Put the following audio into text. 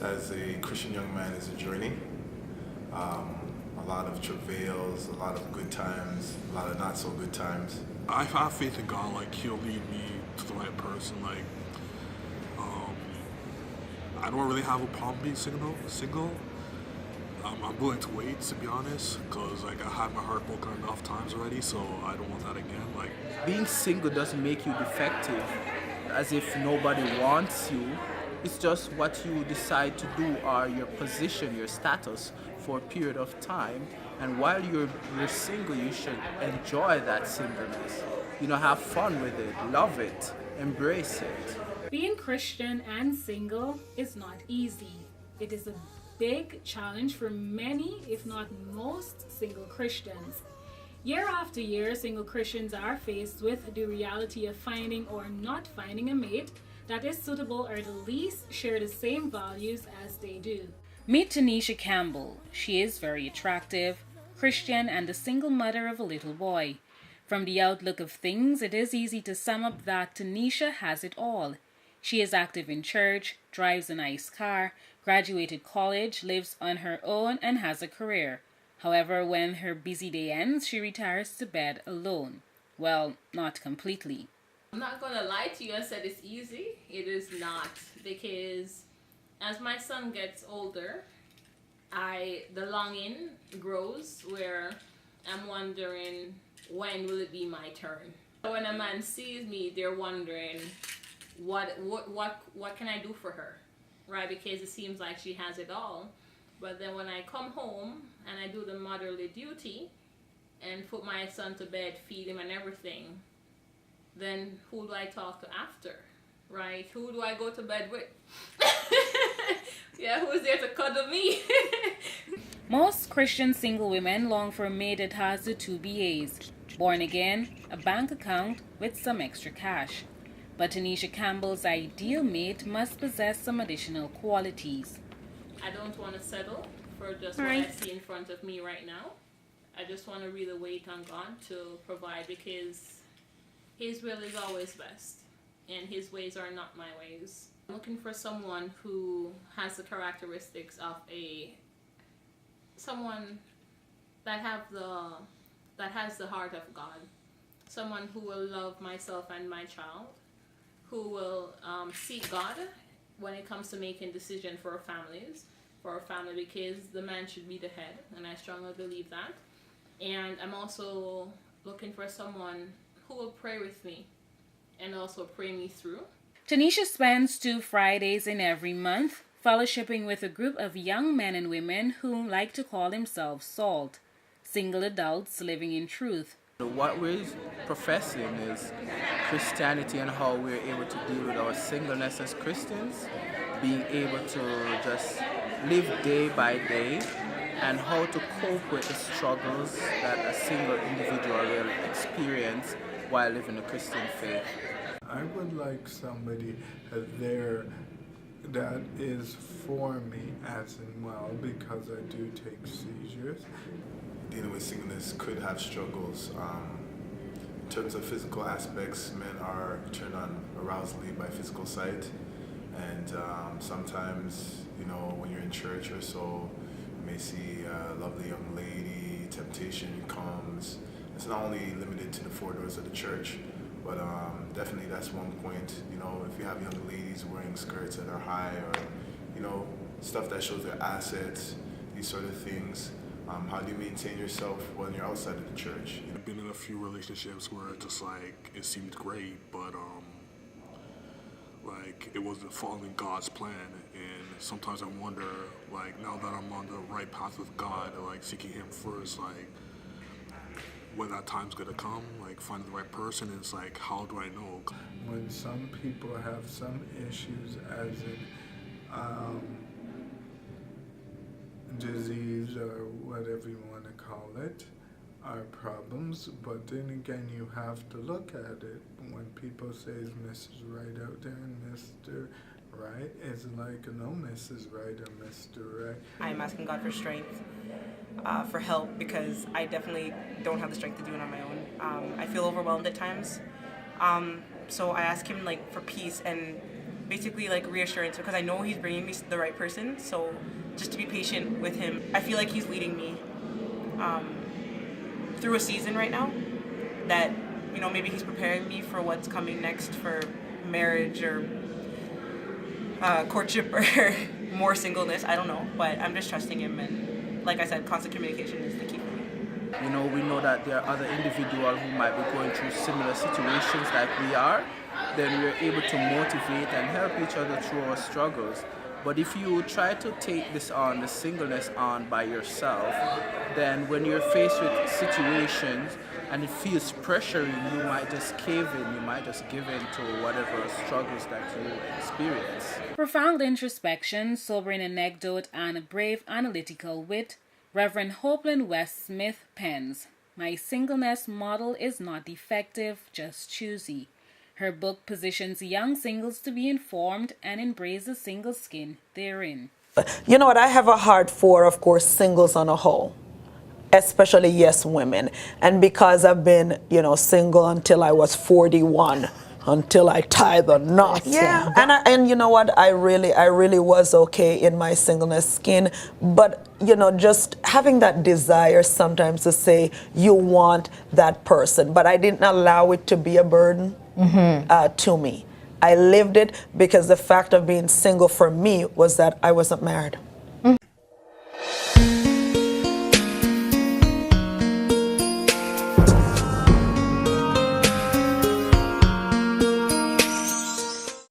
as a Christian young man is a journey. A lot of travails, a lot of good times, a lot of not so good times. I have faith in God, like He'll lead me to the right person. Like, um, I don't really have a problem being single. I'm willing to wait, to be honest, because like I had my heart broken enough times already, so I don't want that again. Like, Being single doesn't make you defective, as if nobody wants you. It's just what you decide to do or your position, your status for a period of time. And while you're single, you should enjoy that singleness. Have fun with it, love it, embrace it. Being Christian and single is not easy. It is a big challenge for many, if not most, single Christians. Year after year, single Christians are faced with the reality of finding or not finding a mate that is suitable or at least share the same values as they do. Meet Tanisha Campbell. She is very attractive, Christian, and the single mother of a little boy. From the outlook of things, it is easy to sum up that Tanisha has it all. She is active in church, drives a nice car, graduated college, lives on her own, and has a career. However, when her busy day ends, she retires to bed alone. Well, not completely. I'm not going to lie to you and said it's easy. It is not, because as my son gets older, the longing grows where I'm wondering, when will it be my turn? When a man sees me, they're wondering, what can I do for her, right? Because it seems like she has it all. But then when I come home and I do the motherly duty and put my son to bed, feed him and everything, then who do I talk to after, right? Who do I go to bed with? Yeah, who is there to cuddle me? Most Christian single women long for a mate that has the two BAs: born again, a bank account with some extra cash. But Tanisha Campbell's ideal mate must possess some additional qualities. I don't want to settle for just what I see in front of me right now. I just want to really wait on God to provide, because His will is always best and His ways are not my ways. I'm looking for someone who has the characteristics of someone that has the heart of God, someone who will love myself and my child, who will seek God when it comes to making decisions for our family, because the man should be the head, and I strongly believe that. And I'm also looking for someone who will pray with me and also pray me through. Tanisha spends 2 Fridays in every month fellowshipping with a group of young men and women who like to call themselves SALT, single adults living in truth. What we're professing is Christianity and how we're able to deal with our singleness as Christians, being able to just live day by day, and how to cope with the struggles that a single individual will experience while living a Christian faith. I would like somebody there that is for me as in well, because I do take seizures. Dealing with singleness could have struggles. In terms of physical aspects, men are turned on arousally by physical sight, and sometimes, when you're in church or so, you may see a lovely young lady, temptation comes. It's not only limited to the four doors of the church, but definitely that's one point. If you have young ladies wearing skirts that are high, or stuff that shows their assets, these sort of things. How do you maintain yourself when you're outside of the church? I've been in a few relationships where it's just like it seemed great, but like it wasn't following God's plan. And sometimes I wonder, like, now that I'm on the right path with God, like seeking Him first, like when that time's gonna come, like finding the right person, it's like, how do I know? When some people have some issues, as in disease or whatever you want to call it, are problems, but then again you have to look at it. When people say is Mrs. Right out there and Mr. Right, it's like no Mrs. Right or Mr. Right. I'm asking God for strength, for help, because I definitely don't have the strength to do it on my own. I feel overwhelmed at times, so I ask Him for peace and basically like reassurance, because I know he's bringing me the right person. So just to be patient with him. I feel like he's leading me through a season right now that, you know, maybe he's preparing me for what's coming next for marriage or courtship or more singleness. I don't know, but I'm just trusting him, and like I said, constant communication is the key for me. You know, we know that there are other individuals who might be going through similar situations like we are. Then we're able to motivate and help each other through our struggles. But if you try to take this on, the singleness on by yourself, then when you're faced with situations and it feels pressuring, you might just cave in, you might just give in to whatever struggles that you experience. Profound introspection, sobering anecdote, and brave analytical wit, Reverend Hopeland West Smith pens, "My singleness model is not defective, just choosy." Her book positions young singles to be informed and embrace the single skin therein. You know what, I have a heart for, of course, singles on a whole, especially yes women. And because I've been, you know, single until I was 41, until I tie the knot. Yeah, and you know what, I really was okay in my singleness skin, but you know, just having that desire sometimes to say you want that person, but I didn't allow it to be a burden to me. I lived it because the fact of being single for me was that I wasn't married.